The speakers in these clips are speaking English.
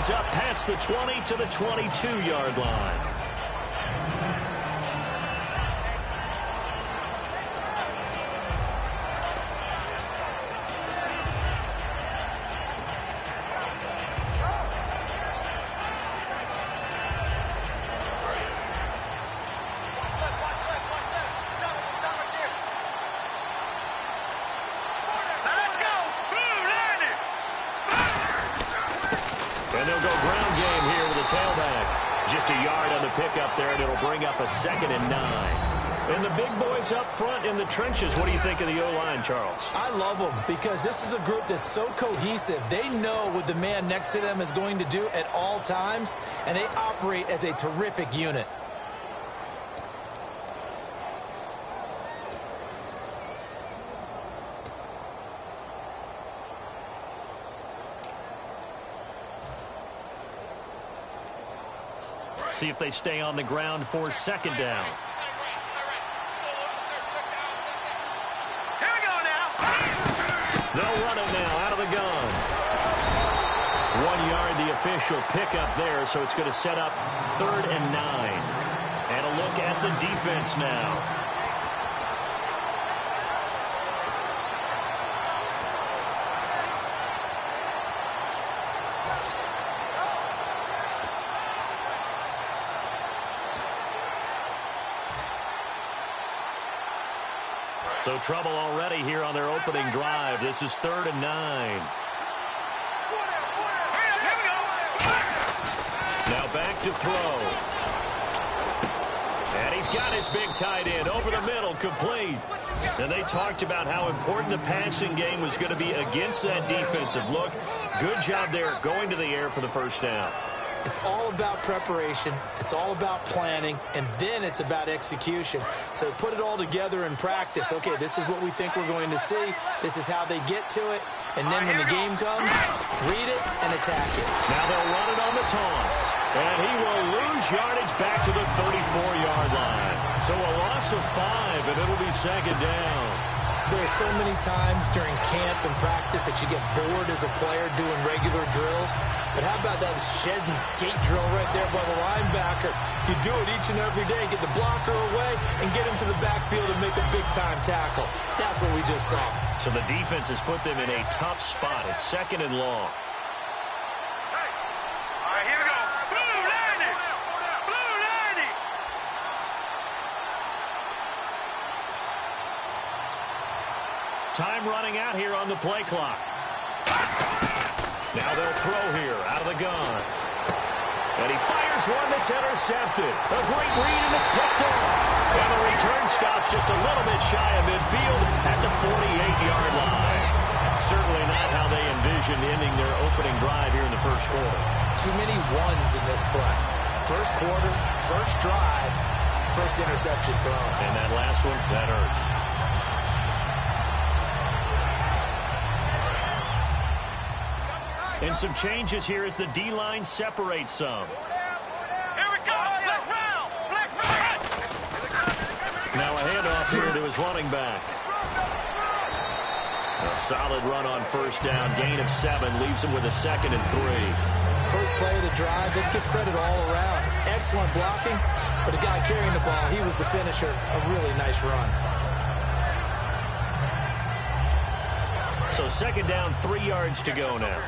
is up past the 20 to the 22-yard line. Up a 2nd and 9. And the big boys up front in the trenches. What do you think of the O-line, Charles? I love them because this is a group that's so cohesive. They know what the man next to them is going to do at all times, and they operate as a terrific unit. See if they stay on the ground for 2nd down. Here we go now. They'll run it now out of the gun. 1 yard, the official pickup there, so it's going to set up 3rd and 9. And a look at the defense now. So trouble already here on their opening drive. This is 3rd and 9. Now back to throw. And he's got his big tight end over the middle, complete. And they talked about how important the passing game was going to be against that defensive look. Good job there going to the air for the 1st down. It's all about preparation. It's all about planning. And then it's about execution. So put it all together in practice. Okay, this is what we think we're going to see. This is how they get to it. And then when the game comes, read it and attack it. Now they'll run it on the taunts. And he will lose yardage back to the 34-yard line. So a loss of 5, and it'll be 2nd down. There are so many times during camp and practice that you get bored as a player doing regular drills. But how about that shed and skate drill right there by the linebacker? You do it each and every day, get the blocker away, and get into the backfield and make a big-time tackle. That's what we just saw. So the defense has put them in a tough spot. It's 2nd and long. All right, here we go. Blue 90. Blue 90. Time running out here on the play clock. Now they'll throw here out of the gun. And he fires one that's intercepted. A great read, and it's picked off. And the return stops just a little bit shy of midfield at the 48-yard line. Certainly not how they envisioned ending their opening drive here in the 1st quarter. Too many ones in this play. 1st quarter, 1st drive, 1st interception thrown. And that last one, that hurts. And some changes here as the D-line separates some. Here we go. Flex round. Flex round. Now a handoff here to his running back. A solid run on 1st down. Gain of 7 leaves him with a 2nd and 3. First play of the drive, let's give credit all around. Excellent blocking, but the guy carrying the ball, he was the finisher. A really nice run. So 2nd down, 3 yards to go now.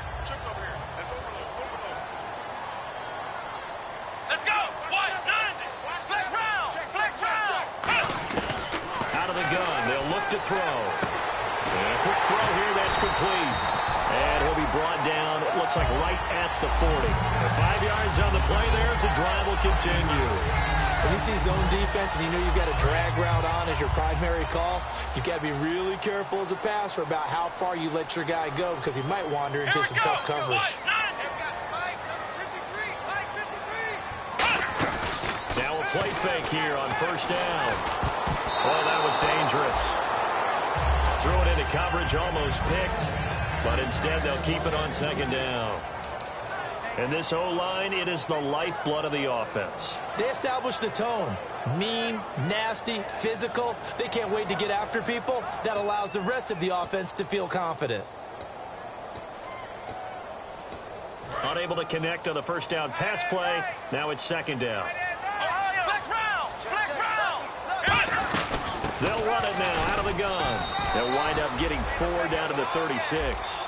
Let's go. 190. Flex round. Flex round. Out of the gun, they'll look to throw. And a quick throw here, that's complete. And he'll be brought down, it looks like right at the 40. And 5 yards on the play there, as the drive will continue. When you see zone defense and you know you've got a drag route on as your primary call, you've got to be really careful as a passer about how far you let your guy go because he might wander into some tough coverage. Now a play fake here on 1st down. Oh, that was dangerous. Threw it into coverage, almost picked, but instead they'll keep it on 2nd down. And this O-line, it is the lifeblood of the offense. They establish the tone. Mean, nasty, physical. They can't wait to get after people. That allows the rest of the offense to feel confident. Unable to connect on the first down pass play. Now it's second down. They'll run it now out of the gun. They'll wind up getting 4 down to the 36.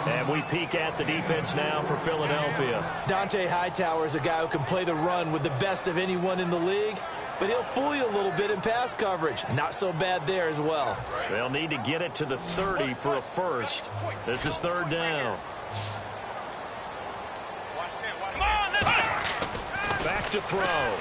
And we peek at the defense now for Philadelphia. Dante Hightower is a guy who can play the run with the best of anyone in the league, but he'll fool you a little bit in pass coverage. Not so bad there as well. They'll need to get it to the 30 for a first. This is third down. Back to throw.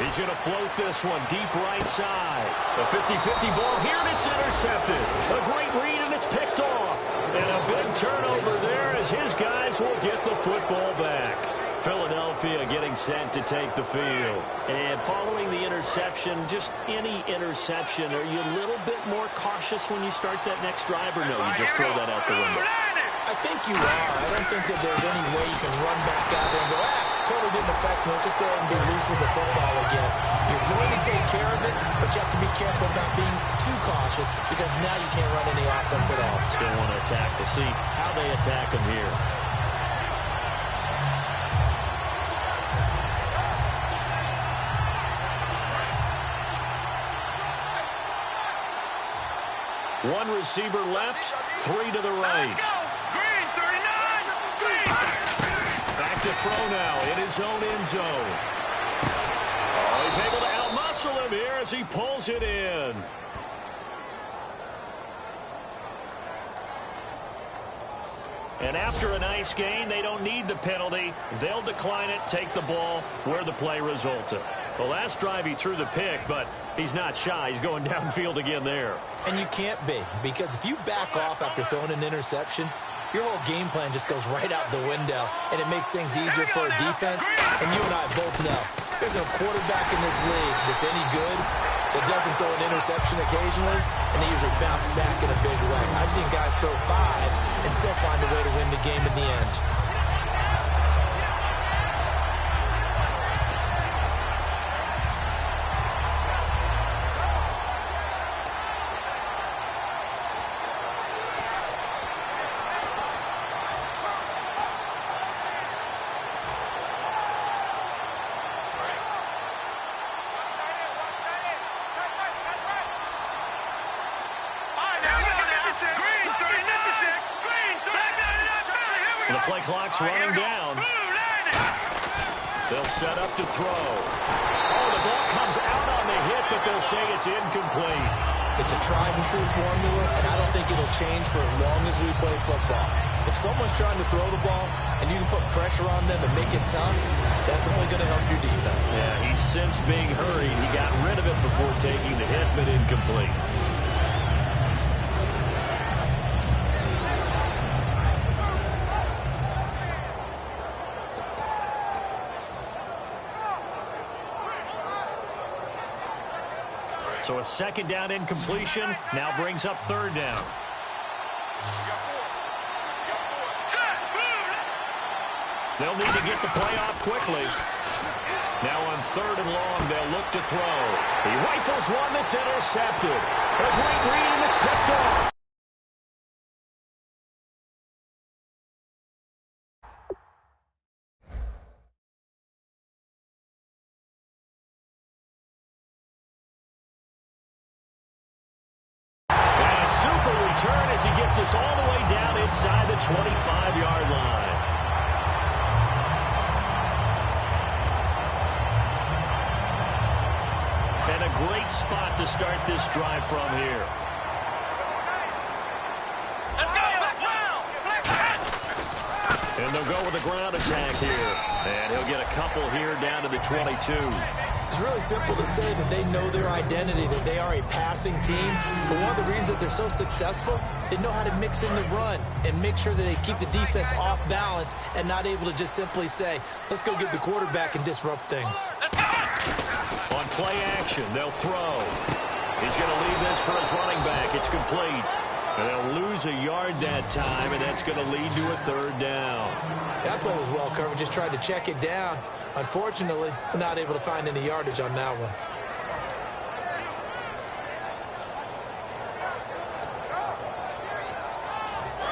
He's going to float this one deep right side. The 50-50 ball here, and it's intercepted. A great read, and it's picked off. And a big turnover there as his guys will get the football back. Philadelphia getting set to take the field. And following the interception, just any interception, are you a little bit more cautious when you start that next drive, or no, you just throw that out the window? I think you are. I don't think that there's any way you can run back out there and go, totally didn't affect me. Let's just go ahead and be loose with the football again. You're going to take care of it, but you have to be careful about being too cautious because now you can't run any offense at all. Still want to attack. We'll see how they attack him here. One receiver left, 3 to the right. Let's go. Green, 39. Green. Back to throw now in his own end zone. Oh, he's able to outmuscle him here as he pulls it in. And after a nice gain, they don't need the penalty. They'll decline it, take the ball where the play resulted. The last drive he threw the pick, but he's not shy. He's going downfield again there. And you can't be, because if you back off after throwing an interception, your whole game plan just goes right out the window, and it makes things easier for a defense. And you and I both know there's a quarterback in this league that's any good that doesn't throw an interception occasionally, and they usually bounce back in a big way. I've seen guys throw 5 and still find a way to win the game in the end. The play clock's running down. They'll set up to throw. Oh, the ball comes out on the hit, but they'll say it's incomplete. It's a tried and true formula, and I don't think it'll change for as long as we play football. If someone's trying to throw the ball and you can put pressure on them and make it tough, that's only going to help your defense. Yeah, he's since being hurried. He got rid of it before taking the hit, but incomplete. So a second down incompletion now brings up third down. They'll need to get the play off quickly. Now on third and long, they'll look to throw. He rifles one that's intercepted. A great read, and it's picked off. Return as he gets us all the way down inside the 25-yard line. And a great spot to start this drive from here. Let's go. And they'll go with a ground attack here. And he'll get a couple here down to the 22. It's really simple to say that they know their identity, that they are a passing team. But one of the reasons that they're so successful, they know how to mix in the run and make sure that they keep the defense off balance and not able to just simply say, let's go get the quarterback and disrupt things. On play action, they'll throw. He's going to leave this for his running back. It's complete. And they'll lose a yard that time, and that's going to lead to a third down. That play was well covered, just tried to check it down. Unfortunately, not able to find any yardage on that one.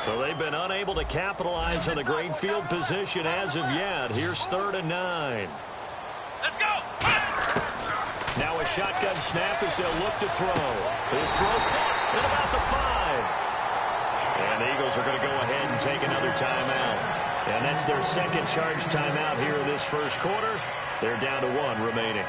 So they've been unable to capitalize on the great field position as of yet. Here's 3rd and 9. Let's go. Now a shotgun snap as they'll look to throw. His throw caught at about the 5. And the Eagles are going to go ahead and take another timeout. And that's their second charge timeout here in this first quarter. They're down to 1 remaining.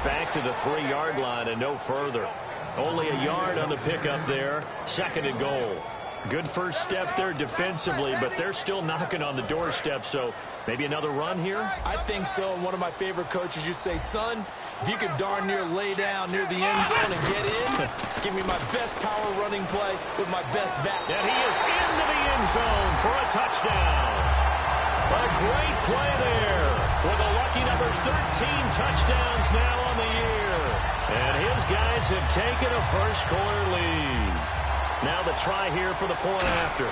Back to the 3-yard line and no further. Only a yard on the pickup there. 2nd and goal. Good first step there defensively, but they're still knocking on the doorstep, so maybe another run here? I think so. And one of my favorite coaches used to say, son, if you could darn near lay down near the end zone and get in, give me my best power running play with my best back. And he is into the end zone for a touchdown. A great play there with a lucky number 13 touchdowns now on the year. And his guys have taken a first-quarter lead. Now the try here for the point after.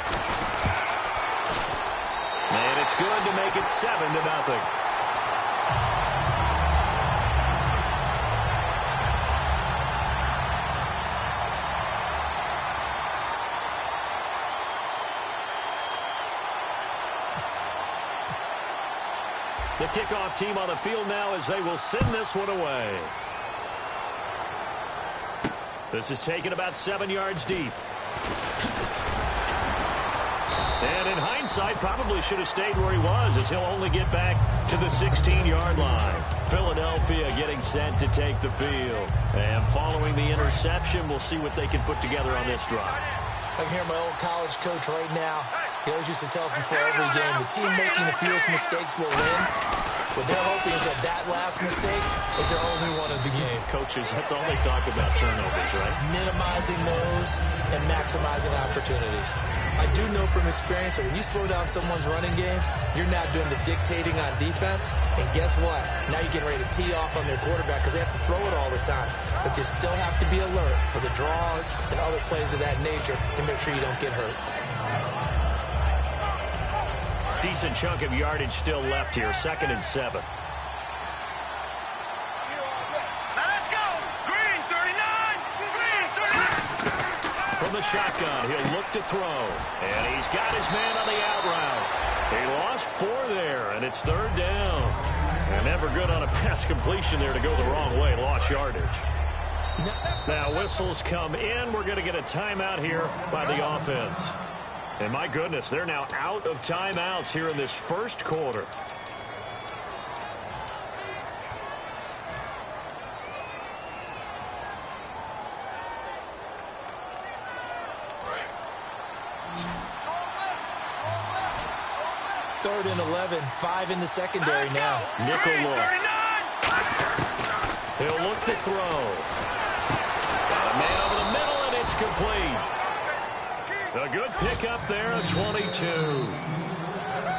And it's good to make it 7-0. The kickoff team on the field now as they will send this one away. This is taken about 7 yards deep. And in hindsight, probably should have stayed where he was as he'll only get back to the 16-yard line. Philadelphia getting set to take the field. And following the interception, we'll see what they can put together on this drive. I can hear my old college coach right now. He always used to tell us before every game, the team making the fewest mistakes will win. What they're hoping is that last mistake is their only one of the game. Coaches, that's all they talk about, turnovers, right? Minimizing those and maximizing opportunities. I do know from experience that when you slow down someone's running game, you're not doing the dictating on defense. And guess what? Now you're getting ready to tee off on their quarterback because they have to throw it all the time. But you still have to be alert for the draws and other plays of that nature and make sure you don't get hurt. Decent chunk of yardage still left here. 2nd and 7. Now let's go. Green 39. Green 39. From the shotgun, he'll look to throw. And he's got his man on the out route. He lost 4 there, and it's 3rd down. And never good on a pass completion there to go the wrong way. Lost yardage. Now whistles come in. We're going to get a timeout here by the offense. And my goodness, they're now out of timeouts here in this first quarter. Third and 11, 5 in the secondary now. Nickel look. He'll look to throw. Got a man over the middle, and it's complete. A good pickup there at 22.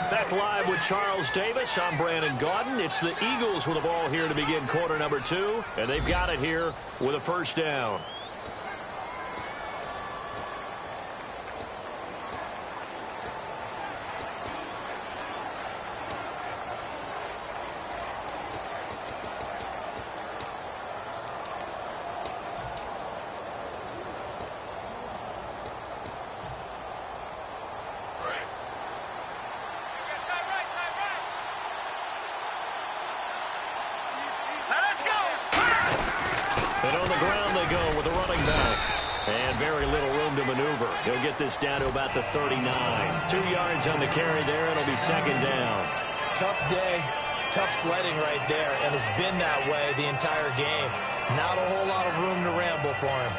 Back live with Charles Davis. I'm Brandon Gaudin. It's the Eagles with the ball here to begin quarter number 2. And they've got it here with a first down. He'll get this down to about the 39. 2 yards on the carry there. It'll be 2nd down. Tough day, tough sledding right there, and it's been that way the entire game. Not a whole lot of room to ramble for him.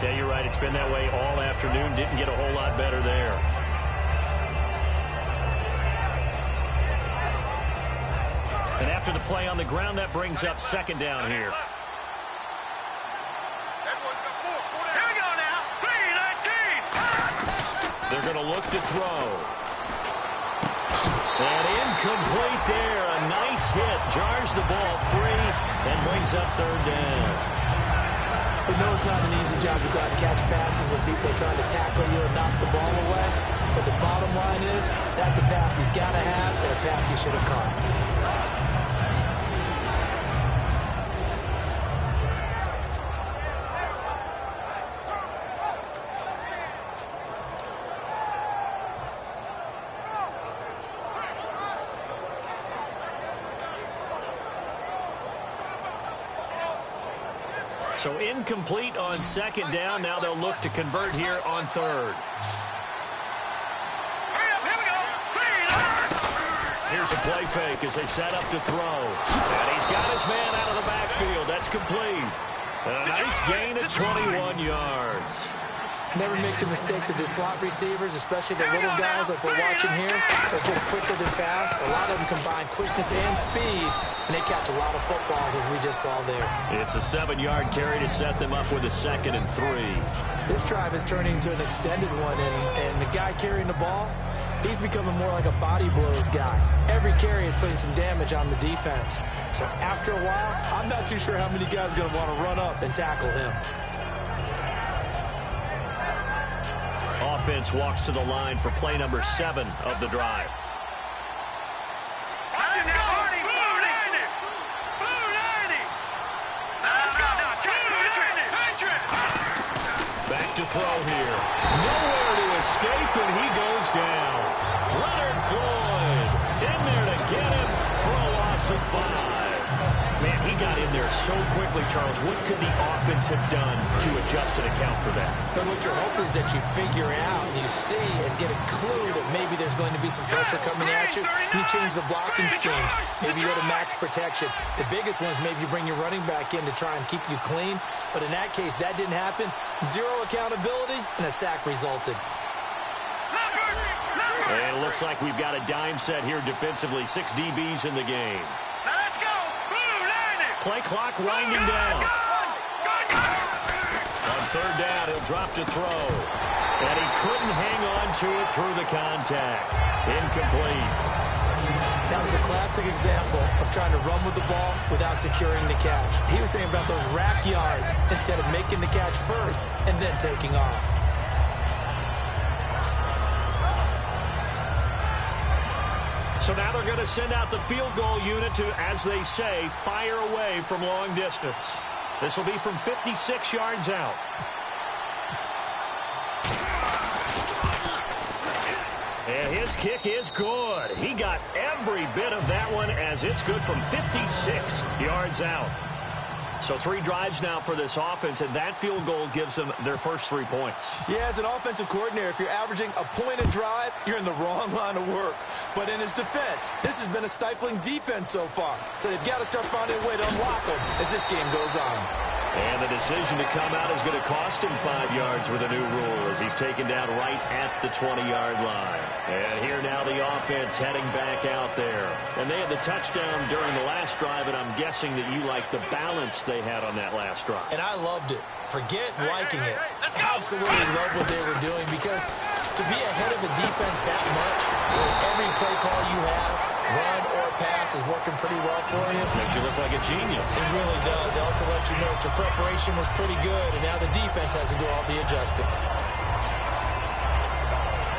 Yeah, you're right. It's been that way all afternoon. Didn't get a whole lot better there. And after the play on the ground, that brings up 2nd down here. They're going to look to throw. And incomplete there. A nice hit. Jars the ball free and brings brings up third down. We know it's not an easy job to go out and catch passes when people are trying to tackle you and knock the ball away. But the bottom line is, that's a pass he's got to have and a pass he should have caught. So incomplete on second down. Now they'll look to convert here on third. Here's a play fake as they set up to throw. And he's got his man out of the backfield. That's complete. A nice gain of 21 yards. Never make the mistake that the slot receivers, especially the little guys like we're watching here, are just quicker than fast. A lot of them combine quickness and speed, and they catch a lot of footballs, as we just saw there. It's a 7-yard carry to set them up with a 2nd and 3. This drive is turning into an extended one, and the guy carrying the ball, he's becoming more like a body blows guy. Every carry is putting some damage on the defense. So after a while, I'm not too sure how many guys are going to want to run up and tackle him. Offense walks to the line for play number 7 of the drive. Back to throw here. Nowhere to escape, and he goes down. Leonard Floyd in there to get him for a loss of 5. Man, he got in there so quickly, Charles. What could the offense have done to adjust and account for that? But what you're hoping is that you figure out and you see and get a clue that maybe there's going to be some pressure coming at you. You change the blocking schemes. Maybe you go to max protection. The biggest one is maybe you bring your running back in to try and keep you clean. But in that case, that didn't happen. 0 accountability, and a sack resulted. And it looks like we've got a dime set here defensively. 6 DBs in the game. Play clock winding down. On third down, he'll drop to throw. And he couldn't hang on to it through the contact. Incomplete. That was a classic example of trying to run with the ball without securing the catch. He was thinking about those rack yards instead of making the catch first and then taking off. So now they're going to send out the field goal unit to, as they say, fire away from long distance. This will be from 56 yards out. And his kick is good. He got every bit of that one as it's good from 56 yards out. So 3 drives now for this offense, and that field goal gives them their first 3 points. Yeah, as an offensive coordinator, if you're averaging a point a drive, you're in the wrong line of work. But in his defense, this has been a stifling defense so far. So they've got to start finding a way to unlock them as this game goes on. And the decision to come out is going to cost him 5 yards with a new rule as he's taken down right at the 20-yard line. And here now the offense heading back out there. And they had the touchdown during the last drive, and I'm guessing that you like the balance they had on that last drive. And I loved it. Forget liking it. Absolutely love what they were doing because to be ahead of a defense that much, with every play call you have, run or pass, is working pretty well for you. Makes you look like a genius. It really does. It also lets you know that your preparation was pretty good, and now the defense has to do all the adjusting.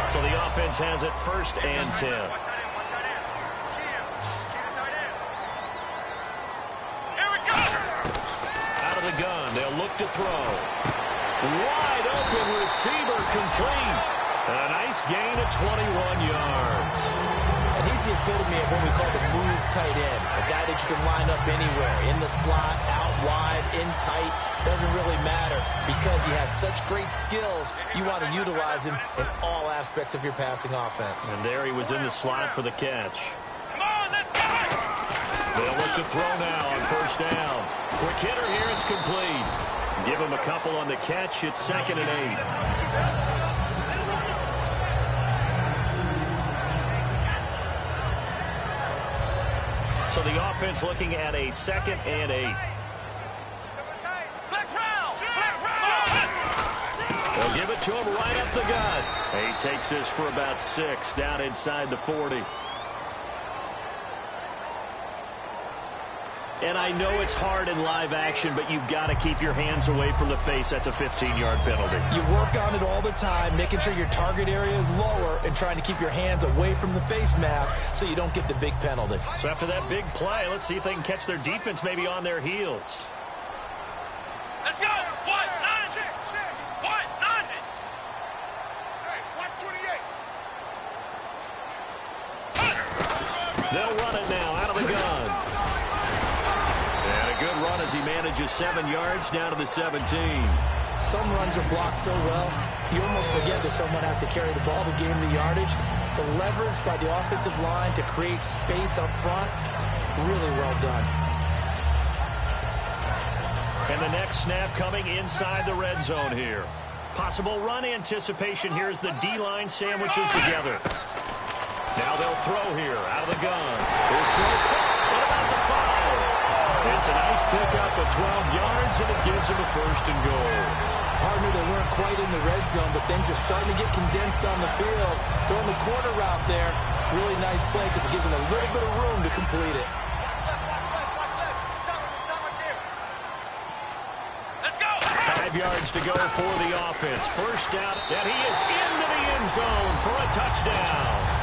So the offense has it 1st and 10. Out of the gun, they'll look to throw. Wide open receiver complete. A nice gain of 21 yards. And he's the epitome of what we call the move tight end. A guy that you can line up anywhere. In the slot, out wide, in tight. Doesn't really matter because he has such great skills. You want to utilize him in all aspects of your passing offense. And there he was in the slot for the catch. They'll look to throw now on 1st down. Quick hitter here, it's complete. Give him a couple on the catch. It's 2nd and 8. So the offense looking at a 2nd and 8. They'll give it to him right up the gut. He takes this for about 6 down inside the 40. And I know it's hard in live action, but you've got to keep your hands away from the face. That's a 15-yard penalty. You work on it all the time, making sure your target area is lower and trying to keep your hands away from the face mask so you don't get the big penalty. So after that big play, let's see if they can catch their defense maybe on their heels. Let's go. 190. 190. Hey, 128. They'll run it now out of the gun. And a good run as he manages 7 yards down to the 17. Some runs are blocked so well, you almost forget that someone has to carry the ball to gain the yardage. The leverage by the offensive line to create space up front, really well done. And the next snap coming inside the red zone here. Possible run anticipation here as the D-line sandwiches together. Now they'll throw here out of the gun. Here's throw. What about the foul? It's a nice pickup of 12 yards, and it gives him a 1st and goal. Partner, they weren't quite in the red zone, but things are starting to get condensed on the field. Throwing the quarter route there, really nice play because it gives him a little bit of room to complete it. Let's go. 5 yards to go for the offense. First down, and he is into the end zone for a touchdown.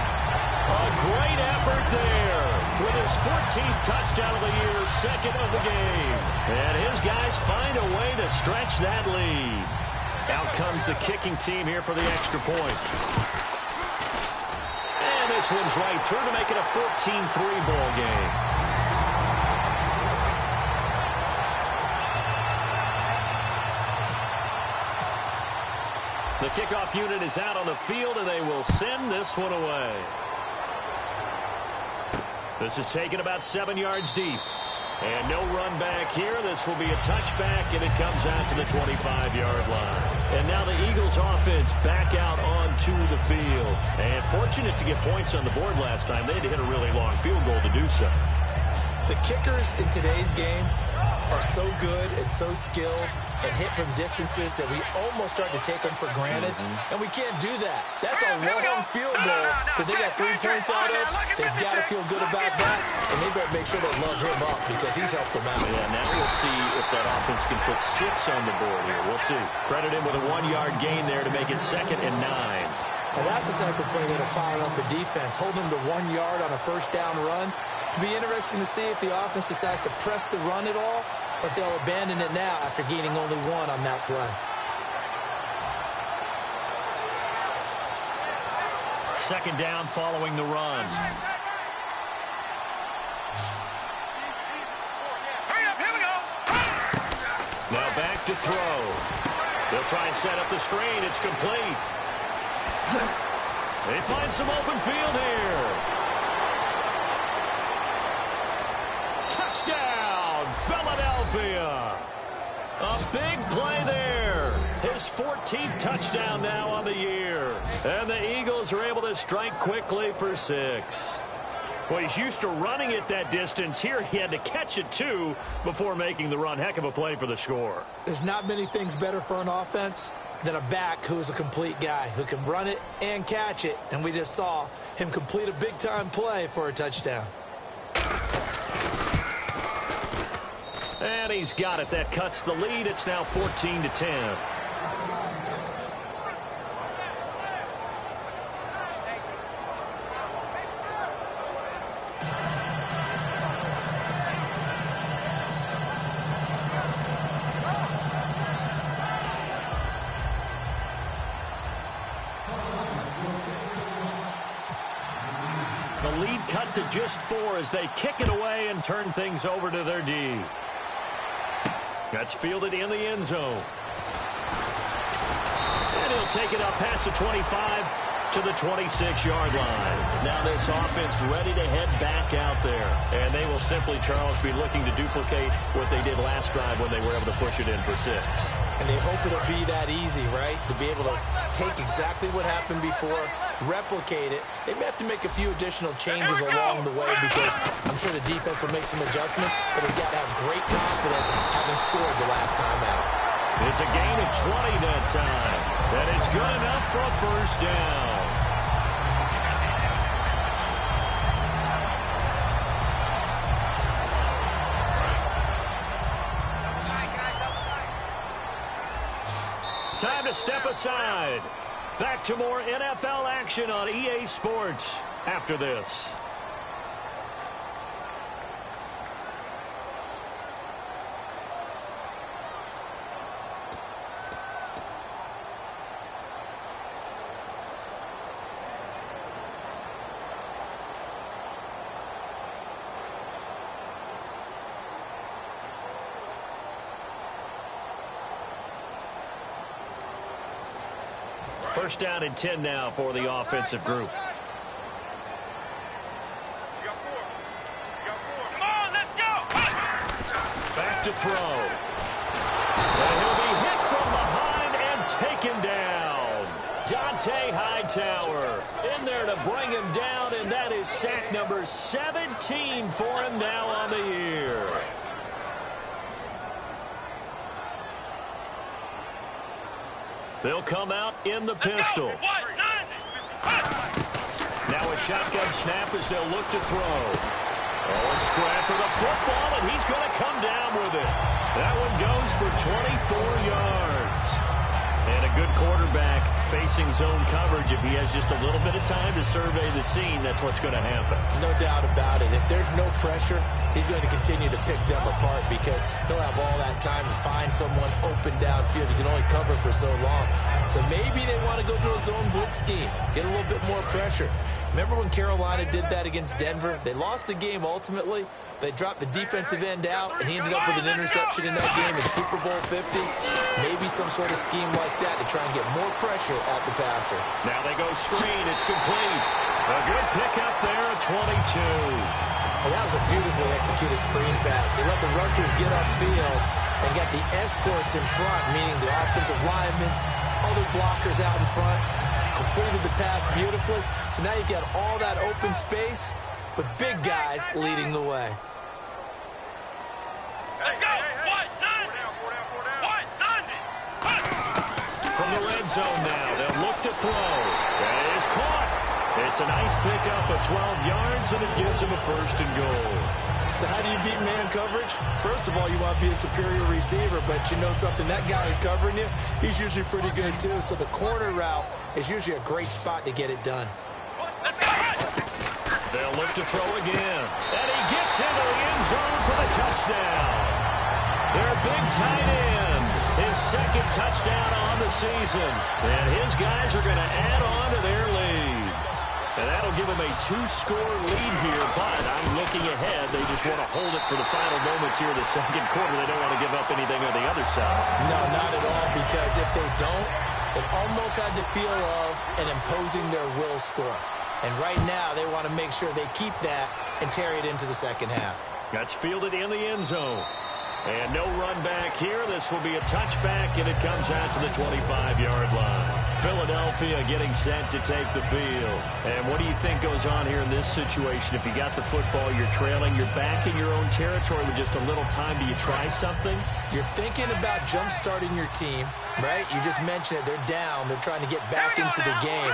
A great effort there with his 14th touchdown of the year, 2nd of the game. And his guys find a way to stretch that lead. Out comes the kicking team here for the extra point. And this one's right through to make it a 14-3 ball game. The kickoff unit is out on the field, and they will send this one away. This is taken about 7 yards deep. And no run back here. This will be a touchback, and it comes out to the 25-yard line. And now the Eagles offense back out onto the field. And fortunate to get points on the board last time. They had to hit a really long field goal to do so. The kickers in today's game are so good and so skilled and hit from distances that we almost start to take them for granted. And we can't do that. That's a long field goal that they got 3 points out of. They've got to feel good about that, and they better make sure they lug him up because he's helped them out. Yeah, now we'll see if that offense can put 6 on the board here. We'll see. Credit him with a 1-yard gain there to make it 2nd and 9. And that's the type of play that'll fire up the defense. Hold them to 1 yard on a first down run. It'll be interesting to see if the offense decides to press the run at all, or if they'll abandon it now after gaining only 1 on that play. Second down following the run. Hurry up, here we go. Now back to throw. They'll try and set up the screen. It's complete. They find some open field here. Touchdown, Philadelphia. A big play there. His 14th touchdown now on the year. And the Eagles are able to strike quickly for 6. Well, he's used to running it that distance. Here he had to catch it, too, before making the run. Heck of a play for the score. There's not many things better for an offense than a back who is a complete guy, who can run it and catch it. And we just saw him complete a big-time play for a touchdown. And he's got it. That cuts the lead. It's now 14-10. The lead cut to just 4 as they kick it away and turn things over to their D. That's fielded in the end zone. And he'll take it up past the 25 to the 26-yard line. Now this offense ready to head back out there. And they will simply, Charles, be looking to duplicate what they did last drive when they were able to push it in for 6. And they hope it'll be that easy, right? To be able to take exactly what happened before, replicate it. They may have to make a few additional changes along the way because I'm sure the defense will make some adjustments, but they've got to have great confidence having scored the last time out. It's a gain of 20 that time. And it's good enough for a first down. time to step aside. Back to more NFL action on EA Sports after this. First down and 10 now for the offensive group. Come on, let's go. Back to throw. And he'll be hit from behind and taken down. Dante Hightower in there to bring him down, and that is sack number 17 for him now on the year. They'll come out in the pistol. Now a shotgun snap as they'll look to throw. Oh, a scrap for the football, and he's going to come down with it. That one goes for 24 yards. And a good quarterback facing zone coverage. If he has just a little bit of time to survey the scene, that's what's going to happen. No doubt about it. If there's no pressure, he's going to continue to pick them apart because he'll have all that time to find someone open downfield. He can only cover for so long. So maybe they want to go to a zone blitz scheme, get a little bit more pressure. Remember when Carolina did that against Denver? They lost the game ultimately. They dropped the defensive end out, and he ended up with an interception in that game in Super Bowl 50. Maybe some sort of scheme like that to try and get more pressure at the passer. Now they go screen. It's complete. A good pickup there at 22. Well, that was a beautifully executed screen pass. They let the rushers get upfield and got the escorts in front, meaning the offensive linemen, other blockers out in front, completed the pass beautifully. So now you've got all that open space with big guys leading the way. Let's go. From the red zone now, they'll look to throw. That is caught. It's a nice pickup of 12 yards, and it gives him a first and goal. So how do you beat man coverage? First of all, you want to be a superior receiver, but you know something, that guy who's covering you, he's usually pretty good too. So the corner route is usually a great spot to get it done. They'll look to throw again. And he gets into the end zone for the touchdown. Their big tight end, his second touchdown on the season. And his guys are going to add on to their lead. And that'll give them a 2-score lead here, but I'm looking ahead. They just want to hold it for the final moments here in the second quarter. They don't want to give up anything on the other side. No, not at all, because if they don't, it almost had the feel of an imposing their will score. And right now, they want to make sure they keep that and carry it into the second half. That's fielded in the end zone. And no run back here. This will be a touchback, and it comes out to the 25-yard line. Philadelphia getting set to take the field. And what do you think goes on here in this situation? If you got the football, you're trailing, you're back in your own territory with just a little time. Do you try something? You're thinking about jump-starting your team, right? You just mentioned it. They're down. They're trying to get back into the game.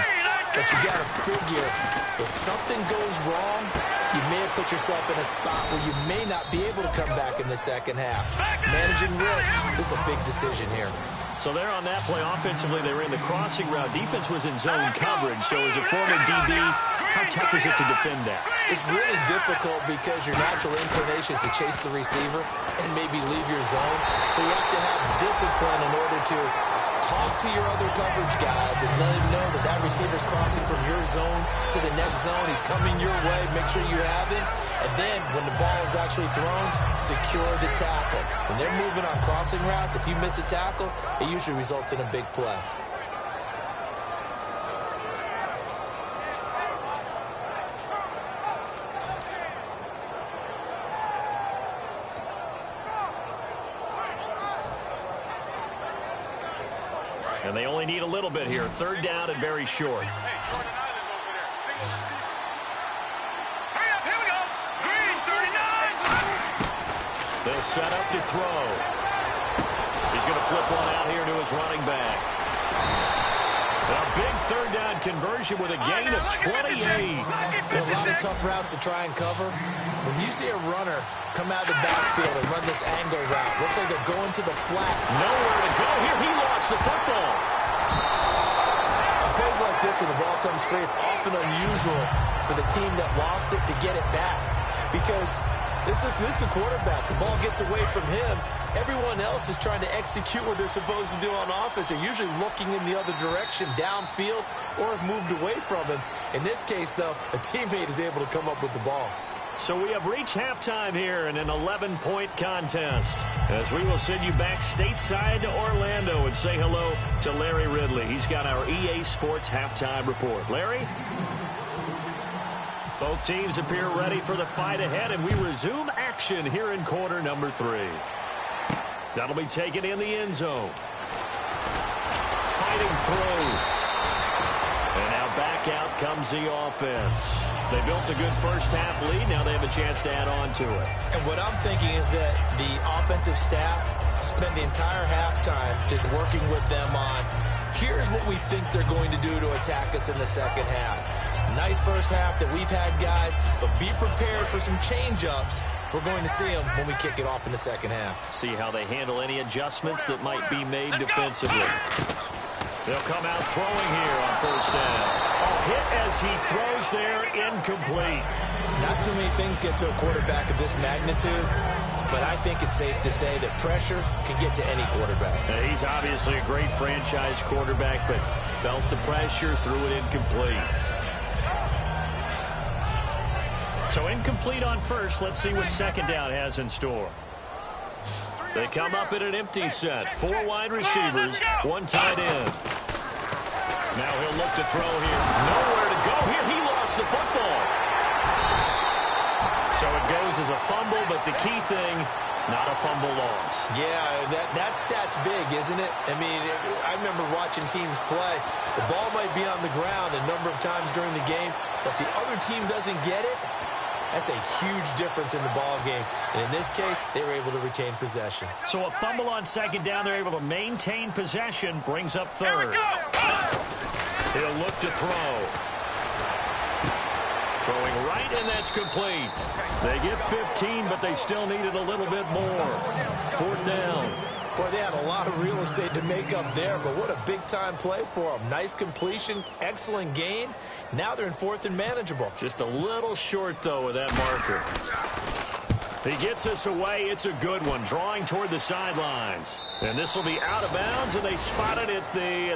But you got to figure, if something goes wrong, you may have put yourself in a spot where you may not be able to come back in the second half. Managing risk, this is a big decision here. So they're on that play. Offensively, they were in the crossing route. Defense was in zone coverage. So as a former DB, how tough is it to defend that? It's really difficult because your natural inclination is to chase the receiver and maybe leave your zone. So you have to have discipline in order to talk to your other coverage guys and let him know that that receiver's crossing from your zone to the next zone. He's coming your way. Make sure you have him. And then when the ball is actually thrown, secure the tackle. When they're moving on crossing routes, if you miss a tackle, it usually results in a big play. And they only need a little bit here. Third down and very short. They'll set up to throw. He's going to flip one out here to his running back. A big third down conversion with a gain of 28. A lot of tough routes to try and cover. When you see a runner come out of the backfield and run this angle route, looks like they're going to the flat. Nowhere to go here. He lost the football. On plays like this, when the ball comes free, it's often unusual for the team that lost it to get it back. Because this is the quarterback. The ball gets away from him. Everyone else is trying to execute what they're supposed to do on offense. They're usually looking in the other direction, downfield, or have moved away from him. In this case, though, a teammate is able to come up with the ball. So we have reached halftime here in an 11-point contest, as we will send you back stateside to Orlando and say hello to Larry Ridley. He's got our EA Sports halftime report. Larry? Both teams appear ready for the fight ahead, and we resume action here in quarter number 3. That'll be taken in the end zone. Fighting through. And now back out comes the offense. They built a good first-half lead. Now they have a chance to add on to it. And what I'm thinking is that the offensive staff spent the entire halftime just working with them on, here's what we think they're going to do to attack us in the second half. Nice first half that we've had, guys, but be prepared for some change-ups. We're going to see them when we kick it off in the second half. See how they handle any adjustments that might be made defensively. They'll come out throwing here on first down. A hit as he throws there, incomplete. Not too many things get to a quarterback of this magnitude, but I think it's safe to say that pressure can get to any quarterback. He's obviously a great franchise quarterback, but felt the pressure, threw it incomplete. So incomplete on first. Let's see what second down has in store. They come up in an empty set. 4 wide receivers, 1 tight end. Now he'll look to throw here. Nowhere to go here. He lost the football. So it goes as a fumble, but the key thing, not a fumble loss. Yeah, that stat's big, isn't it? I mean, I remember watching teams play. The ball might be on the ground a number of times during the game, but if the other team doesn't get it, that's a huge difference in the ball game. And in this case, they were able to retain possession. So a fumble on second down. They're able to maintain possession. Brings up third. He'll look to throw. Throwing right, and that's complete. They get 15, but they still needed a little bit more. 4th down. Boy, they had a lot of real estate to make up there, but what a big-time play for them. Nice completion, excellent gain. Now they're in 4th and manageable. Just a little short, though, with that marker. He gets us away. It's a good one, drawing toward the sidelines. And this will be out of bounds, and they spot it at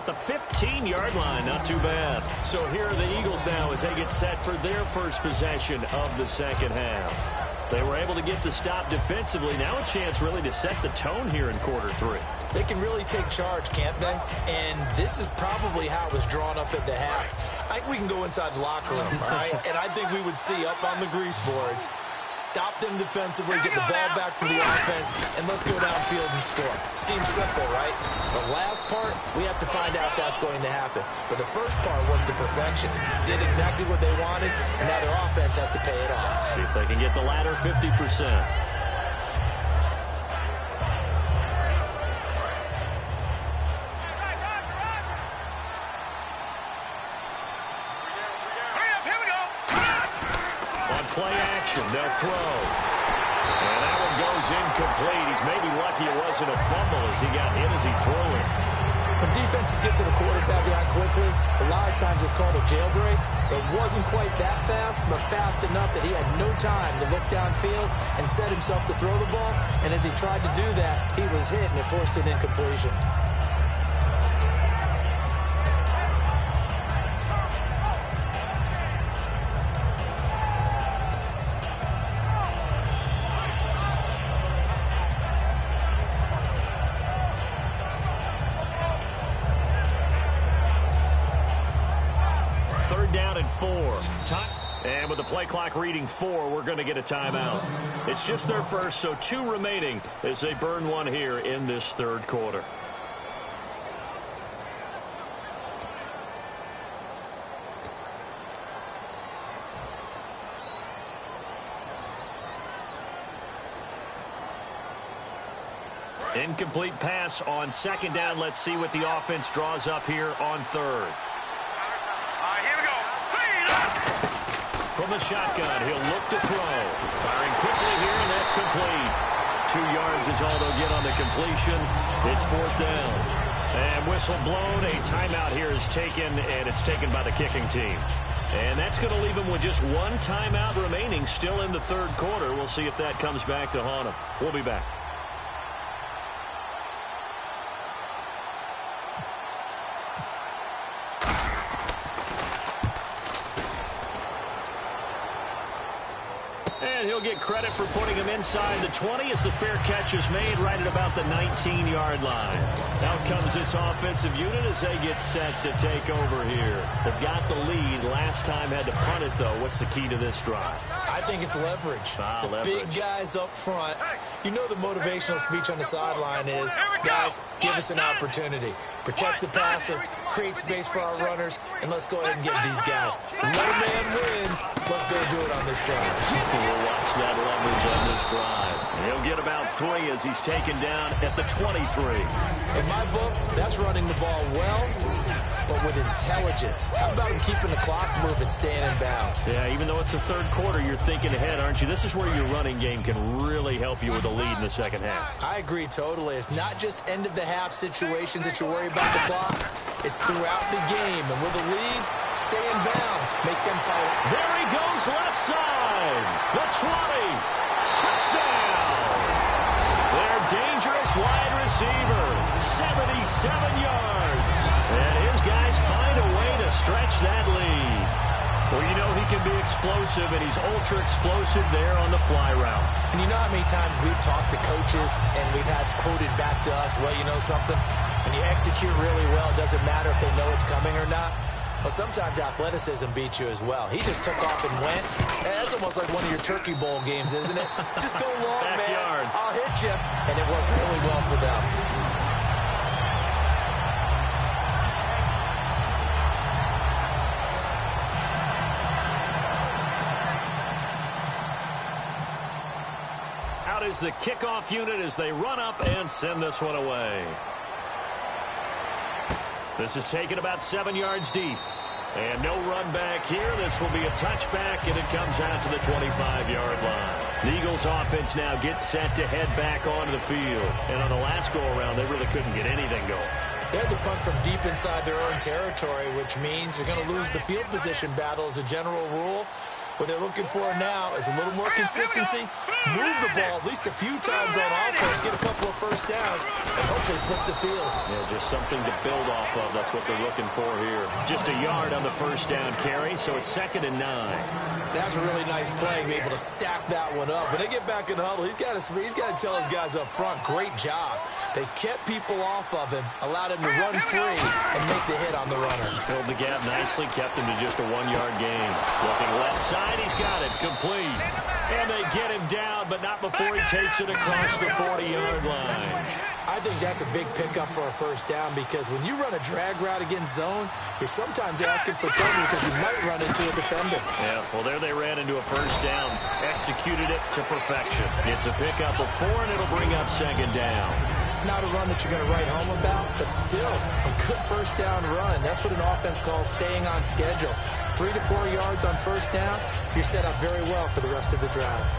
the 15-yard line. Not too bad. So here are the Eagles now as they get set for their first possession of the second half. They were able to get the stop defensively. Now a chance really to set the tone here in quarter 3. They can really take charge, can't they? And this is probably how it was drawn up at the half. I think we can go inside the locker room, all right? And I think we would see up on the grease boards, stop them defensively, get the ball back for the offense, and let's go downfield and score. Seems simple, right? The last part, we have to find out that's going to happen. But the first part worked to perfection. Did exactly what they wanted, and now their offense has to pay it off. See if they can get the latter 50%. Play action, they'll throw. And that one goes incomplete. He's maybe lucky it wasn't a fumble as he got hit as he threw it. When defenses get to the quarterback that quickly, a lot of times it's called a jailbreak. It wasn't quite that fast, but fast enough that he had no time to look downfield and set himself to throw the ball. And as he tried to do that, he was hit and it forced an incompletion. Down at 4. And with the play clock reading 4, we're going to get a timeout. It's just their first, so 2 remaining as they burn one here in this third quarter. Incomplete pass on second down. Let's see what the offense draws up here on third. Here we go. From the shotgun, he'll look to throw. Firing quickly here, and that's complete. 2 yards is all they'll get on the completion. It's fourth down. And whistle blown. A timeout here is taken, and it's taken by the kicking team. And that's going to leave them with just 1 timeout remaining still in the third quarter. We'll see if that comes back to haunt them. We'll be back. And he'll get credit for putting him inside the 20 as the fair catch is made right at about the 19-yard line. Out comes this offensive unit as they get set to take over here. They've got the lead. Last time had to punt it, though. What's the key to this drive? I think it's leverage. Big guys up front. You know the motivational speech on the sideline is, guys, give us an opportunity. Protect the passer, create space for our runners, and let's go ahead and get these guys. Low man wins. Let's go do it on this drive. We'll watch that leverage on this drive. He'll get about 3 as he's taken down at the 23. In my book, that's running the ball well, but with intelligence. How about him keeping the clock moving, staying in bounds? Yeah, even though it's the third quarter, you're thinking ahead, aren't you? This is where your running game can really help you with a lead in the second half. I agree totally. It's not just end-of-the-half situations that you worry about the clock. It's throughout the game. And with a lead, stay in bounds. Make them fight. There he goes, left side. The 20. Touchdown. Their dangerous wide receiver. 77 yards. And his guys find a way to stretch that lead. Well, you know he can be explosive, and he's ultra-explosive there on the fly route. And you know how many times we've talked to coaches, and we've had quoted back to us, well, you know something? When you execute really well, it doesn't matter if they know it's coming or not. Well, sometimes athleticism beats you as well. He just took off and went. That's almost like one of your Turkey Bowl games, isn't it? Just go long, Backyard. man. I'll hit you. And it worked really well for them. Out is the kickoff unit as they run up and send this one away. This is taken about 7 yards deep. And no run back here. This will be a touchback, and it comes out to the 25-yard line. The Eagles offense now gets set to head back onto the field. And on the last go-around, they really couldn't get anything going. They had to punt from deep inside their own territory, which means you're going to lose the field position battle as a general rule. What they're looking for now is a little more consistency, move the ball at least a few times on offense, get a couple of first downs, and hopefully flip the field. Yeah, just something to build off of. That's what they're looking for here. Just a yard on the first down carry, so it's 2nd and 9. That's a really nice play, be able to stack that one up. When they get back in the huddle, he's got to tell his guys up front, great job. They kept people off of him, allowed him to run free, and make the hit on the runner. Filled the gap nicely, kept him to just a 1-yard gain. Looking left side, he's got it, complete. And they get him down, but not before he takes it across the 40-yard line. I think that's a big pickup for a first down because when you run a drag route against zone, you're sometimes asking for trouble because you might run into a defender. Yeah, well, there they ran into a first down, executed it to perfection. It's a pickup of 4, and it'll bring up 2nd down. Not a run that you're going to write home about, but still a good first down run. That's what an offense calls staying on schedule. 3 to 4 yards on first down, you're set up very well for the rest of the drive.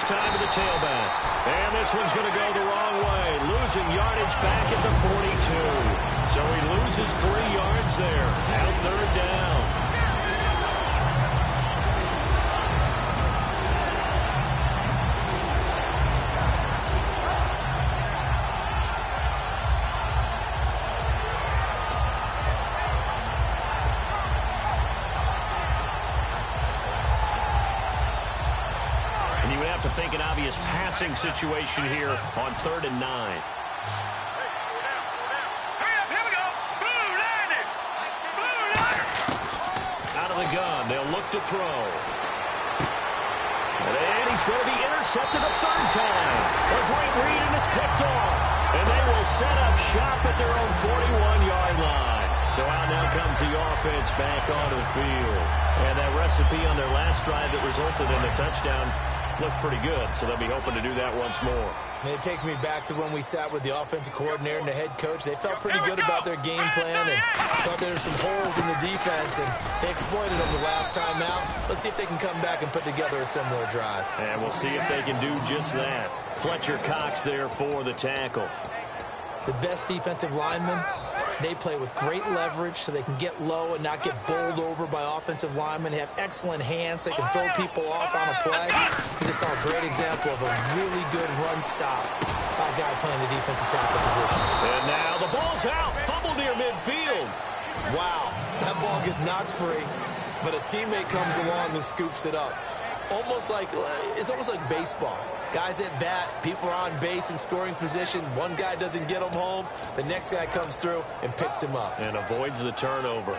Time to the tailback. And this one's going to go the wrong way. Losing yardage back at the 42. So he loses 3 yards there. Now 3rd down. To think an obvious passing situation here on 3rd and 9. Here we go. Out of of the gun. They'll look to throw. And he's going to be intercepted a third time. A great read, and it's picked off. And they will set up shop at their own 41-yard line. So out now comes the offense back onto the field. And that recipe on their last drive that resulted in a touchdown looked pretty good, so they'll be hoping to do that once more. It takes me back to when we sat with the offensive coordinator and the head coach. They felt pretty good about their game plan and thought there were some holes in the defense, and they exploited them the last time out. Let's see if they can come back and put together a similar drive. And we'll see if they can do just that. Fletcher Cox there for the tackle. The best defensive linemen, they play with great leverage so they can get low and not get bowled over by offensive linemen. They have excellent hands. They can throw people off on a play. We just saw a great example of a really good run stop by a guy playing the defensive tackle position. And now the ball's out. Fumble near midfield. Wow, that ball gets knocked free, but a teammate comes along and scoops it up. It's almost like baseball. Guys at bat, people are on base in scoring position. One guy doesn't get him home. The next guy comes through and picks him up. And avoids the turnover.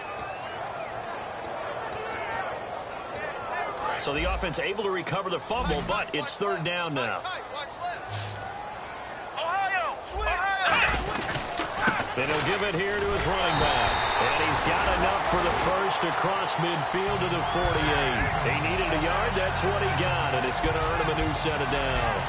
So the offense able to recover the fumble, but it's third down now. Then he'll give it here to his running back. And he's got enough for the first across midfield to the 48. He needed a yard. That's what he got. And it's going to earn him a new set of downs.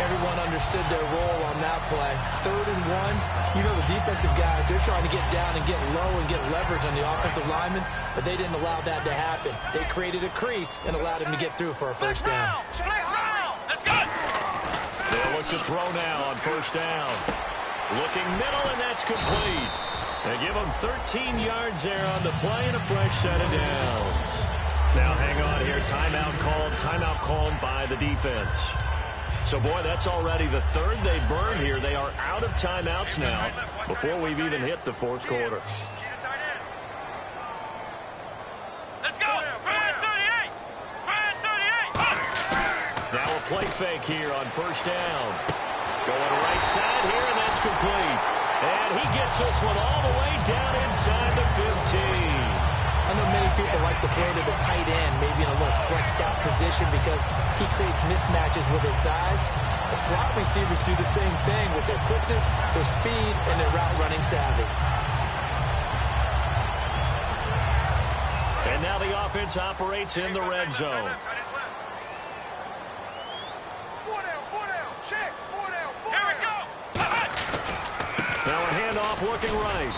Everyone understood their role on that play. 3rd and 1. You know the defensive guys, they're trying to get down and get low and get leverage on the offensive lineman, but they didn't allow that to happen. They created a crease and allowed him to get through for a first down. They'll look to throw now on first down. Looking middle, and that's complete. They give him 13 yards there on the play and a fresh set of downs. Now hang on here. Timeout called by the defense. So, boy, that's already the third they've burned here. They are out of timeouts now before we've even hit the fourth quarter. Let's go! Brand 38! Brand 38! Now a play fake here on first down. Going right side here, and that's complete. And he gets this one all the way down inside the 15. I know many people like to throw to the tight end, maybe in a little flexed out position because he creates mismatches with his size. The slot receivers do the same thing with their quickness, their speed, and their route running savvy. And now the offense operates in the red zone. Now a handoff looking right.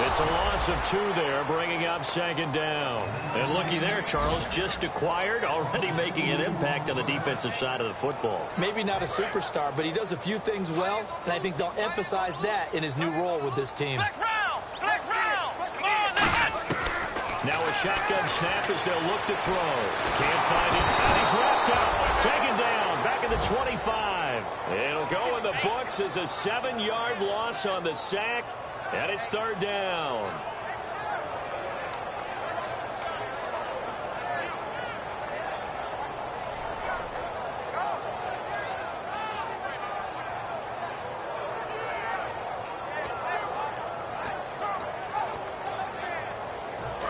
It's a loss of 2 there, bringing up second down. And looky there, Charles, just acquired, already making an impact on the defensive side of the football. Maybe not a superstar, but he does a few things well, and I think they'll emphasize that in his new role with this team. Now a shotgun snap as they'll look to throw. Can't find him. And he's wrapped up. Taken down. Back at the 25. It'll go in the books as a 7-yard loss on the sack. And it's third down.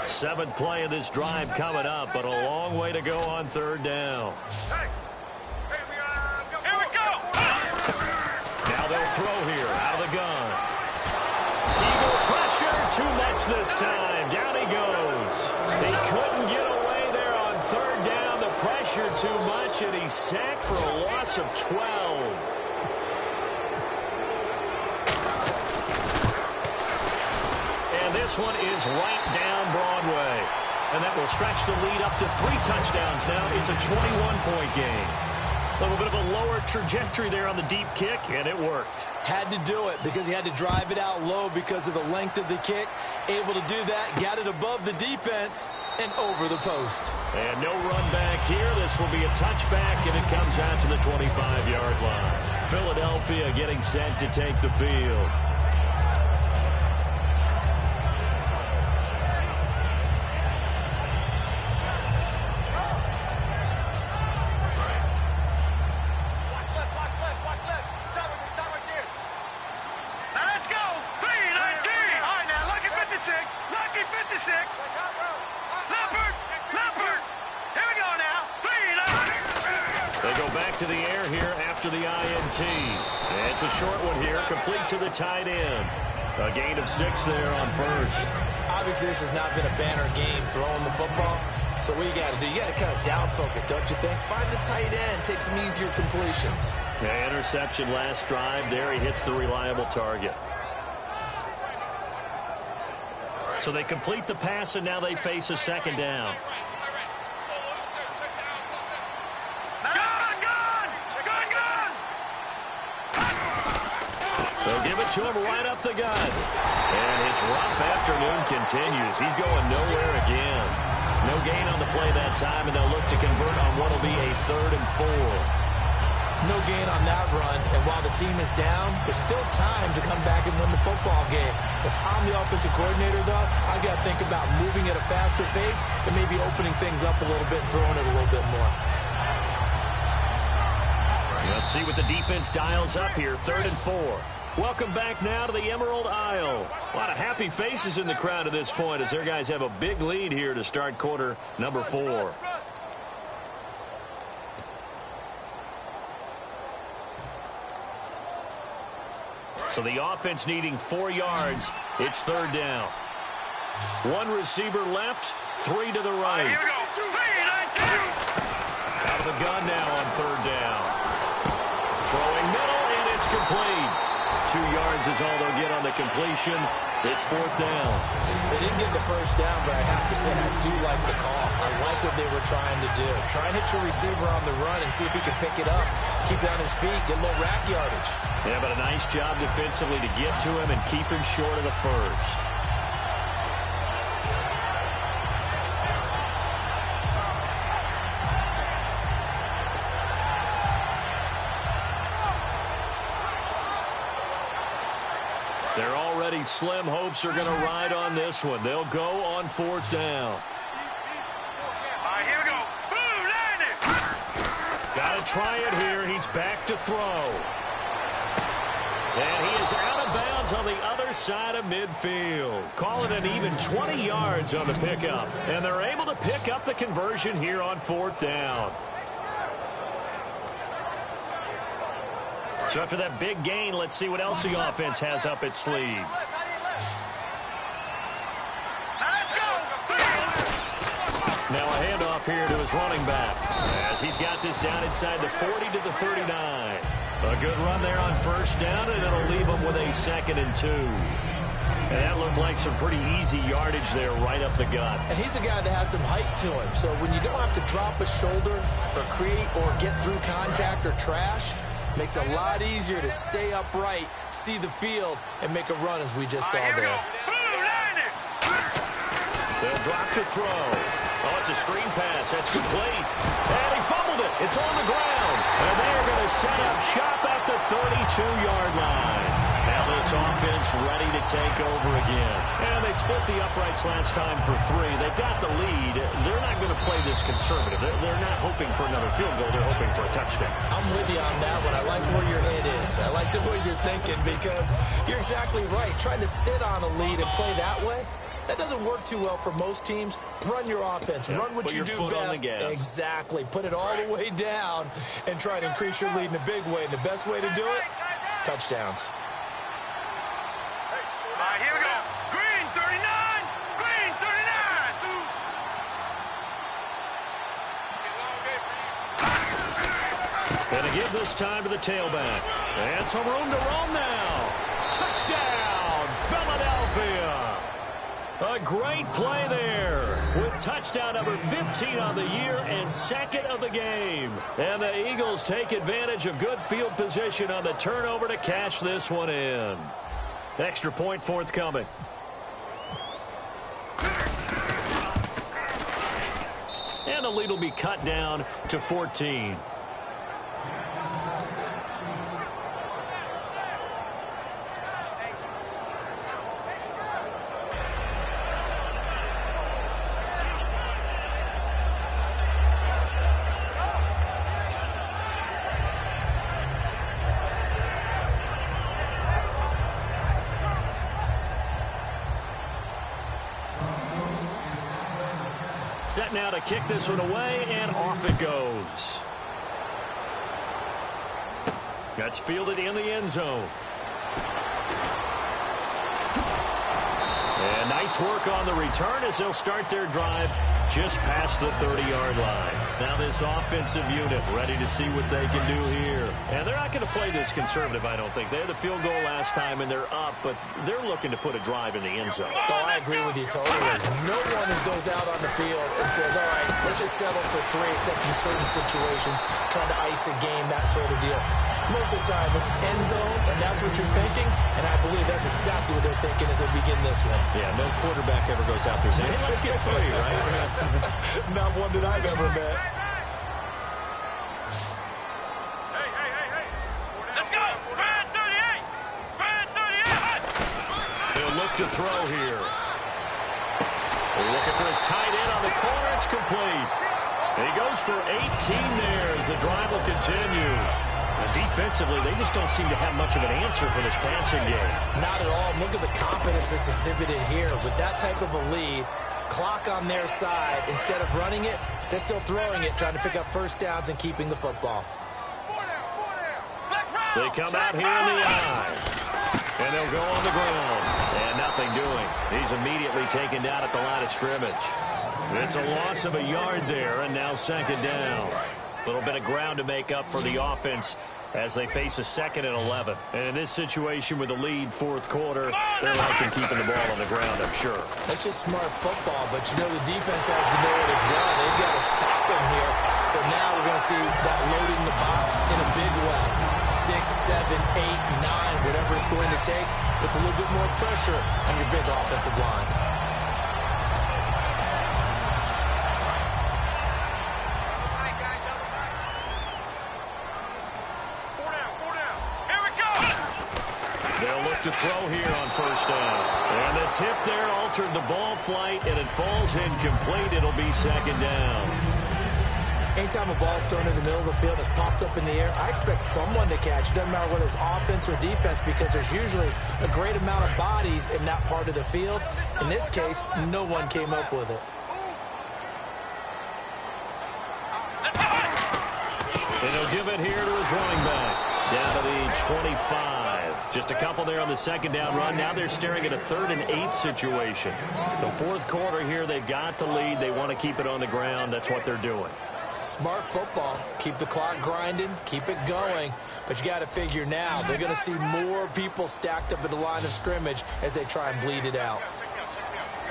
Seventh play of this drive coming up, but a long way to go on third down. Here we go! Now they'll throw here, out of the gun. Eagle pressure, too much this time. Down he goes. He couldn't get away there on third down. The pressure too much, and he's sacked for a loss of 12. This one is right down Broadway. And that will stretch the lead up to 3 touchdowns now. It's a 21-point game. A little bit of a lower trajectory there on the deep kick, and it worked. Had to do it because he had to drive it out low because of the length of the kick. Able to do that, got it above the defense and over the post. And no run back here. This will be a touchback, and it comes out to the 25-yard line. Philadelphia getting set to take the field. They'll go back to the air here after the INT. And it's a short one here, complete to the tight end. A gain of 6 there on first. Obviously, this has not been a banner game throwing the football. So what you got to do, you got to kind of down focus, don't you think? Find the tight end, take some easier completions. Yeah, interception last drive. There he hits the reliable target. So they complete the pass, and now they face a second down. They'll give it to him right up the gut. And his rough afternoon continues. He's going nowhere again. No gain on the play that time, and they'll look to convert on what will be a 3rd and 4. No gain on that run, and while the team is down, there's still time to come back and win the football game. If I'm the offensive coordinator, though, I've got to think about moving at a faster pace and maybe opening things up a little bit and throwing it a little bit more. Let's see what the defense dials up here, 3rd and 4. Welcome back now to the Emerald Isle. A lot of happy faces in the crowd at this point as their guys have a big lead here to start quarter number 4. So the offense needing 4 yards. It's 3rd down. 1 receiver left, 3 to the right. Out of the gun now on 3rd down. Throwing middle, and it's complete. 2 yards is all they'll get on the completion. It's 4th down. They didn't get the first down, but I have to say I do like the call. I like what they were trying to do. Try and hit your receiver on the run and see if he can pick it up. Keep it on his feet, get a little rack yardage. Yeah, but a nice job defensively to get to him and keep him short of the first. Their already slim hopes are going to ride on this one. They'll go on 4th down. All right, here we go. Boom, landed. Got to try it here. He's back to throw. And he is out of bounds on the other side of midfield. Call it an even 20 yards on the pickup. And they're able to pick up the conversion here on 4th down. So after that big gain, let's see what else the offense has up its sleeve. Now a handoff here to his running back as he's got this down inside the 40 to the 39. A good run there on 1st down, and it'll leave him with a 2nd and 2. And that looked like some pretty easy yardage there right up the gut. And he's a guy that has some height to him, so when you don't have to drop a shoulder or create or get through contact or trash, makes it a lot easier to stay upright, see the field, and make a run as we just saw there. They'll drop to throw. Oh, it's a screen pass. That's complete. And he fumbled it. It's on the ground. And they're going to set up shop at the 32-yard line. Now this offense ready to take over again. And they split the uprights last time for 3. They've got the lead. They're not going to play this conservative. They're not hoping for another field goal. They're hoping for a touchdown. I'm with you on that one. I like where your head is. I like the way you're thinking because you're exactly right. Trying to sit on a lead and play that way, that doesn't work too well for most teams. Run your offense. Run what you do best. Exactly. Put it all the way down and try to increase your lead in a big way. And the best way to do it, touchdowns. All right, here we go. Green 39. Green 39. And to give this time to the tailback. And some room to roam now. Touchdown, Philadelphia. A great play there with touchdown number 15 on the year and 2nd of the game. And the Eagles take advantage of good field position on the turnover to cash this one in. Extra point forthcoming. And the lead will be cut down to 14. Set now to kick this one away, and off it goes. That's fielded in the end zone. And nice work on the return as they'll start their drive just past the 30-yard line. Now this offensive unit ready to see what they can do here. And they're not going to play this conservative, I don't think. They had the field goal last time, and they're up, but they're looking to put a drive in the end zone. Oh, I agree with you totally. No one who goes out on the field and says, all right, let's just settle for 3, except in certain situations, trying to ice a game, that sort of deal. Most of the time, it's end zone, and that's what you're thinking, and I believe that's exactly what they're thinking as they begin this one. Yeah, no quarterback ever goes out there saying, hey, let's get 3, right? Not one that I've ever met. Hey. Let's go. Brand 38. Brand 38. He'll look to throw here. Looking for his tight end on the corner. It's complete. He goes for 18 there as the drive will continue. And defensively, they just don't seem to have much of an answer for this passing game. Not at all. Look at the confidence that's exhibited here. With that type of a lead, clock on their side, instead of running it, they're still throwing it, trying to pick up first downs and keeping the football. They come out here in the eye. And they'll go on the ground. And nothing doing. He's immediately taken down at the line of scrimmage. It's a loss of a yard there, and now second down. A little bit of ground to make up for the offense as they face a 2nd and 11. And in this situation with the lead, fourth quarter, they're liking keeping the ball on the ground, I'm sure. That's just smart football, but you know the defense has to know it as well. They've got to stop them here. So now we're going to see that loading the box in a big way. 6, 7, 8, 9, whatever it's going to take, puts a little bit more pressure on your big offensive line. To throw here on first down. And the tip there altered the ball flight, and it falls incomplete. It'll be second down. Anytime a ball's thrown in the middle of the field, it's popped up in the air, I expect someone to catch. It doesn't matter whether it's offense or defense, because there's usually a great amount of bodies in that part of the field. In this case, no one came up with it. And he'll give it here to his running back. Down to the 25. Just a couple there on the second down run. Now they're staring at a 3rd and 8 situation. The fourth quarter here, they've got the lead. They want to keep it on the ground. That's what they're doing. Smart football. Keep the clock grinding. Keep it going. But you got to figure now, they're going to see more people stacked up at the line of scrimmage as they try and bleed it out.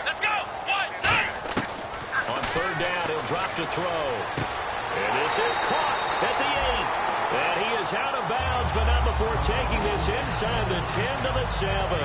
Let's go. 1, 9. On third down, he'll drop to throw. And this is caught at the 8. And he is out of bounds, but not before taking this inside the 10 to the 7.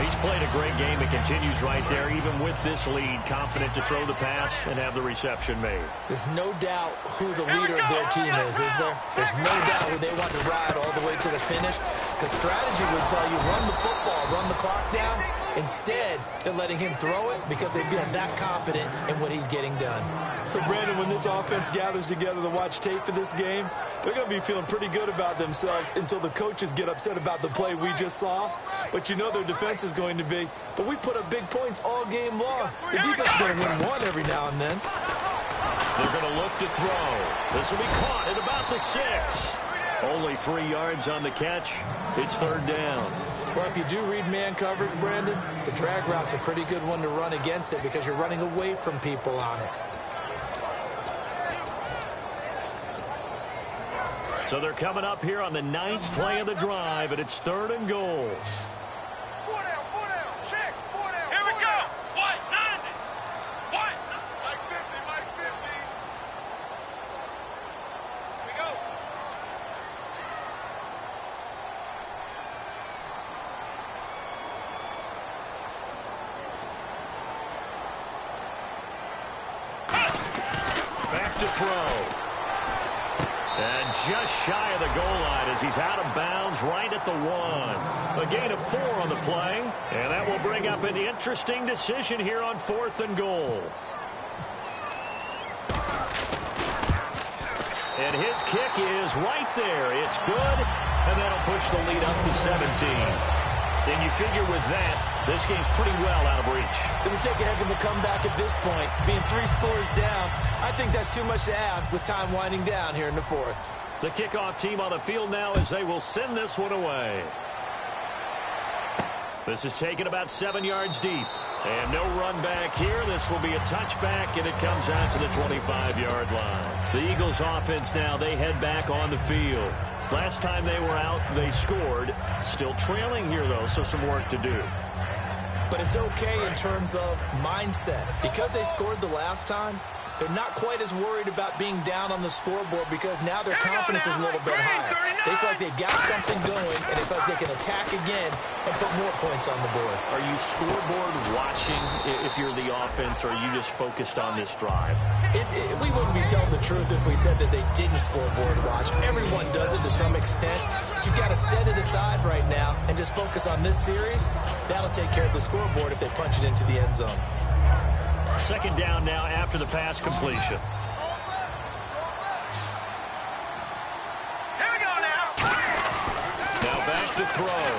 He's played a great game and continues right there, even with this lead, confident to throw the pass and have the reception made. There's no doubt who the leader of their team is there? There's no doubt who they want to ride all the way to the finish. Because strategy would tell you, run the football, run the clock down. Instead, they're letting him throw it because they feel that confident in what he's getting done. So, Brandon, when this offense gathers together to watch tape for this game, they're going to be feeling pretty good about themselves until the coaches get upset about the play we just saw. But you know their defense is going to be. But we put up big points all game long. The defense is going to win one every now and then. They're going to look to throw. This will be caught at about the 6. Only 3 yards on the catch. It's third down. Well, if you do read man coverage, Brandon, the drag route's a pretty good one to run against it because you're running away from people on it. So they're coming up here on the 9th play of the drive, and it's 3rd and goal. 4 down, check, 4 down. Here we go. 1, 90. 1. Mike 50. Here we go. Back to throw. And just shy of the goal line as he's out of bounds right at the 1. A gain of 4 on the play. And that will bring up an interesting decision here on 4th and goal. And his kick is right there. It's good. And that'll push the lead up to 17. And you figure with that, this game's pretty well out of reach. It would take a heck of a comeback at this point. Being 3 scores down, I think that's too much to ask with time winding down here in the 4th. The kickoff team on the field now as they will send this one away. This is taken about 7 yards deep. And no run back here. This will be a touchback, and it comes out to the 25-yard line. The Eagles offense now, they head back on the field. Last time they were out, they scored. Still trailing here, though, so some work to do. But it's okay in terms of mindset. Because they scored the last time, they're not quite as worried about being down on the scoreboard because now their confidence is a little bit higher. They feel like they've got something going, and they feel like they can attack again and put more points on the board. Are you scoreboard watching if you're the offense, or are you just focused on this drive? We wouldn't be telling the truth if we said that they didn't scoreboard watch. Everyone does it to some extent. But you've got to set it aside right now and just focus on this series. That'll take care of the scoreboard if they punch it into the end zone. Second down now after the pass completion. Here we go now. Now back to throw.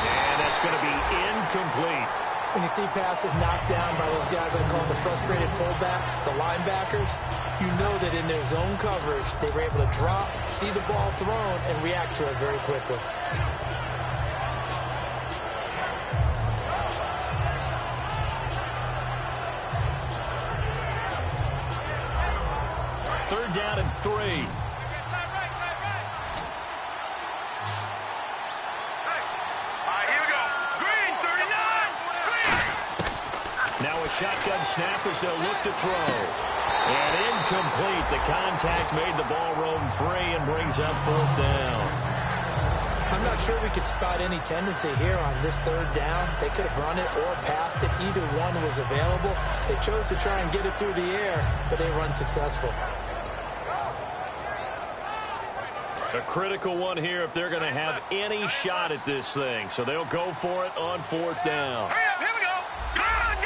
And that's going to be incomplete. When you see passes knocked down by those guys I call the frustrated fullbacks, the linebackers, you know that in their zone coverage, they were able to drop, see the ball thrown, and react to it very quickly. Third down and 3. Now a shotgun snap as they'll look to throw. And incomplete. The contact made the ball roam free and brings up fourth down. I'm not sure we could spot any tendency here on this third down. They could have run it or passed it. Either one was available. They chose to try and get it through the air, but they were unsuccessful. A critical one here if they're going to have any shot at this thing. So they'll go for it on fourth down. Hurry up, here we go. Gun!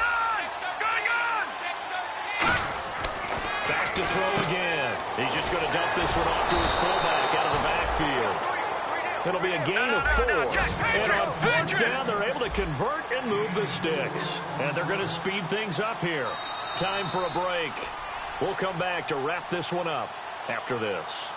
Back to throw again. He's just going to dump this one off to his fullback out of the backfield. It'll be a gain of 4. And on fourth down, they're able to convert and move the sticks. And they're going to speed things up here. Time for a break. We'll come back to wrap this one up after this.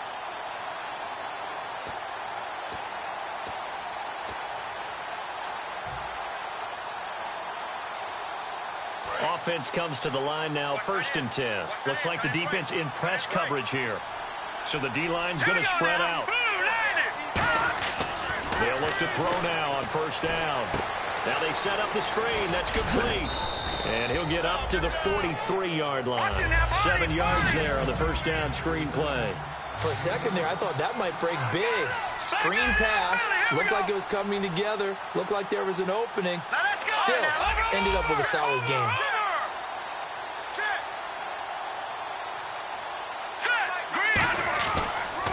Offense comes to the line now, 1st and 10. Looks like the defense in press coverage here. So the D-line's going to spread out. They'll look to throw now on 1st down. Now they set up the screen. That's complete. And he'll get up to the 43-yard line. 7 yards there on the 1st down screen play. For a second there, I thought that might break big. Screen pass. Looked like it was coming together. Looked like there was an opening. Still, ended up with a solid game.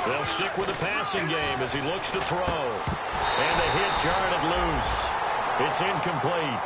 They'll stick with the passing game as he looks to throw. And the hit jarred loose. It's incomplete.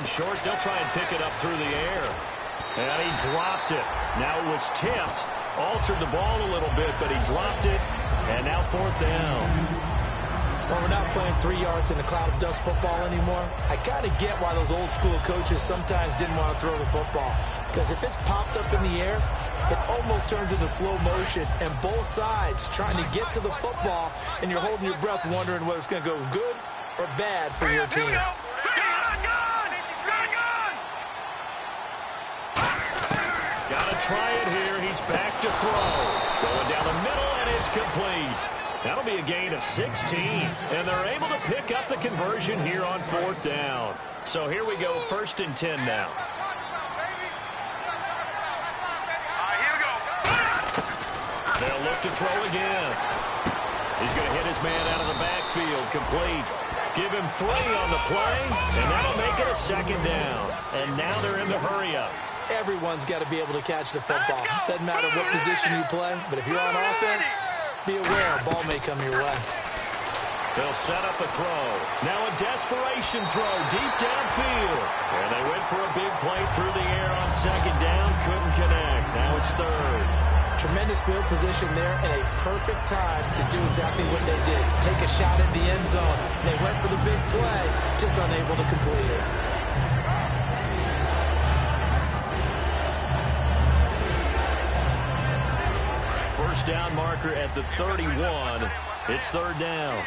Short, they'll try and pick it up through the air. And he dropped it. Now it was tipped. Altered the ball a little bit, but he dropped it. And now 4th down. Well, we're not playing 3 yards in a cloud of dust football anymore. I kind of get why those old school coaches sometimes didn't want to throw the football. Because if it's popped up in the air, it almost turns into slow motion. And both sides trying to get to the football, and you're holding your breath wondering whether it's going to go good or bad for your team. Gotta try it here. He's back to throw. Going down the middle, and it's complete. That'll be a gain of 16. And they're able to pick up the conversion here on 4th down. So here we go, 1st and 10 now. Here we go. They'll look to throw again. He's going to hit his man out of the backfield. Complete. Give him 3 on the play, and that'll make it a 2nd down. And now they're in the hurry-up. everyone's got to be able to catch the football. Doesn't matter what position you play, but if you're on offense, be aware a ball may come your way. They'll set up a throw. Now a desperation throw deep downfield. And they went for a big play through the air on second down. Couldn't connect. Now it's third. Tremendous field position there and a perfect time to do exactly what they did. Take a shot at the end zone. They went for the big play, just unable to complete it. First down marker at the 31. It's third down.